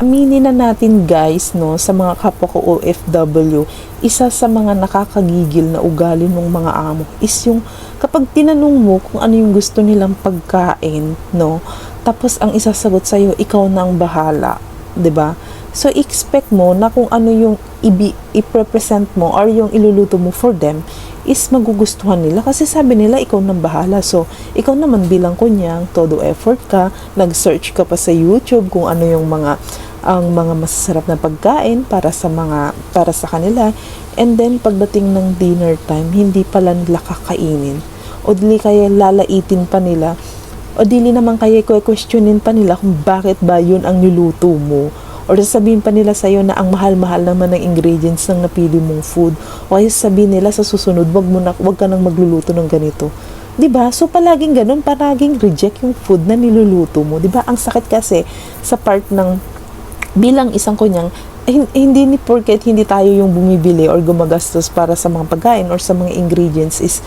aminin na natin guys, no, sa mga kapwa ko OFW, isa sa mga nakakagigil na ugali ng mga amo is yung kapag tinanong mo kung ano yung gusto nilang pagkain, no, tapos ang isasagot sa'yo, ikaw na ang bahala, 'di ba? So expect mo na kung ano yung i-represent mo or yung iluluto mo for them is magugustuhan nila kasi sabi nila ikaw nang bahala. So ikaw naman bilang kunyang todo effort ka, nag-search ka pa sa YouTube kung ano yung mga masasarap na pagkain para sa kanila, and then pagdating ng dinner time hindi pala nila kakainin, o dili kaya lalaitin pa nila, o dili naman kaya questionin pa nila kung bakit ba yun ang niluto mo, or sasabihin pa nila sa'yo na ang mahal-mahal naman ng ingredients ng napili mong food, o kaya sabihin nila sa susunod wag ka nang magluluto ng ganito. 'Di ba? So palaging ganun, palaging reject yung food na niluluto mo. 'Di ba? Ang sakit kasi sa part ng bilang isang kunyang, hindi ni porket hindi tayo yung bumibili or gumagastos para sa mga pagkain or sa mga ingredients is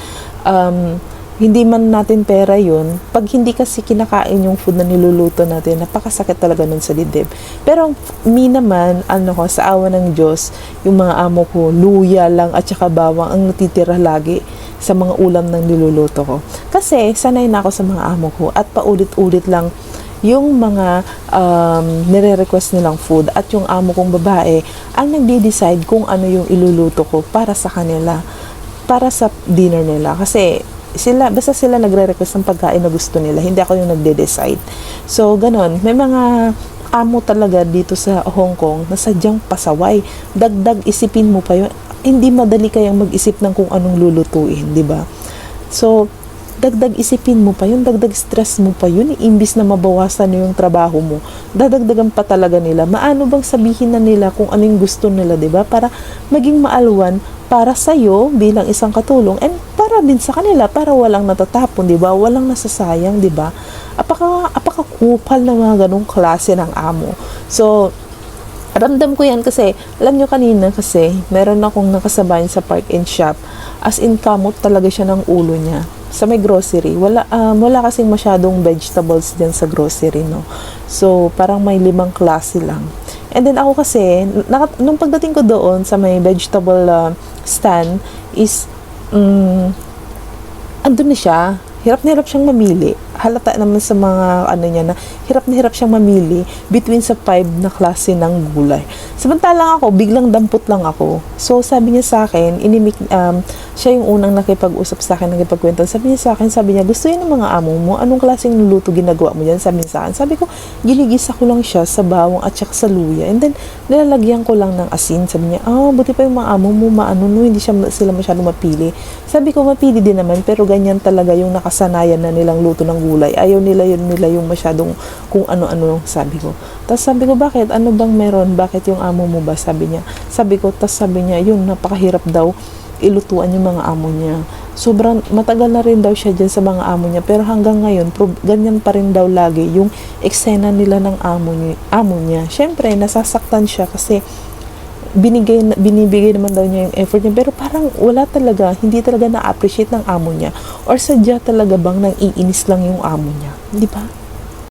hindi man natin pera yun. Pag hindi kasi kinakain yung food na niluluto natin, napakasakit talaga nun sa dibdib. Pero me naman, sa awa ng Diyos, yung mga amo ko, luya lang at saka bawang ang natitira lagi sa mga ulam ng niluluto ko. Kasi sanay na ako sa mga amo ko at paulit-ulit lang yung mga nire-request nilang food, at yung amo kong babae ang nagde-decide kung ano yung iluluto ko para sa kanila, para sa dinner nila. Kasi basta sila nagre-request ng pagkain na gusto nila, hindi ako yung nagde-decide. So ganon, may mga amo talaga dito sa Hong Kong na sadyang pasaway, dagdag isipin mo pa yun, hindi madali kayang mag-isip ng kung anong lulutuin, di ba? So dagdag isipin mo pa yun, dagdag stress mo pa yun, imbis na mabawasan yung trabaho mo, dadagdagan pa talaga nila. Maano bang sabihin na nila kung ano yung gusto nila, 'di ba? Para maging maalwan para sa iyo bilang isang katulong, and para din sa kanila, para walang natatapon, 'di ba? Walang nasasayang, 'di ba? Apakakupal na mga ganung klase ng amo. So ramdam ko yan kasi, alam nyo kanina kasi, meron akong nakasabayan sa Park and Shop, as in kamot talaga siya ng ulo niya. Sa may grocery, wala kasing masyadong vegetables din sa grocery, no? So, parang may 5 klase lang. And then ako kasi, nung pagdating ko doon sa may vegetable stand, is, andun na siya, hirap na hirap siyang mamili. Halata naman sa mga niya na hirap siyang mamili between sa 5 na klase ng gulay. Samantalang ako, biglang dampot lang ako. So, sabi niya sa akin, siya yung unang nakipag-usap sa akin, nakipagkwento. Sabi niya, gusto yun ng mga amo mo? Anong klaseng luto ginagawa mo dyan? Sabi niya sa akin. Sabi ko, ginigisa ko lang siya sa bawang at saka sa luya. And then, nilalagyan ko lang ng asin. Sabi niya, buti pa yung mga amo mo, hindi sila masyadong mapili. Sabi ko, mapili din naman, pero ganyan talaga yung nakasanayan na nilang luto ng gulay. Ayaw nila yung masyadong kung ano-ano, sabi ko. Tapos sabi ko, bakit? Ano bang meron? Bakit yung amo mo ba? Sabi niya. Sabi ko, yun, napakahirap daw ilutuan yung mga amo niya. Sobrang matagal na rin daw siya dyan sa mga amo niya, pero hanggang ngayon, ganyan pa rin daw lagi yung eksena nila ng amo niya. Syempre, nasasaktan siya kasi binibigay naman daw niya yung effort niya, pero parang hindi talaga na-appreciate ng amo niya, or sadya talaga bang nang iinis lang yung amo niya, di ba?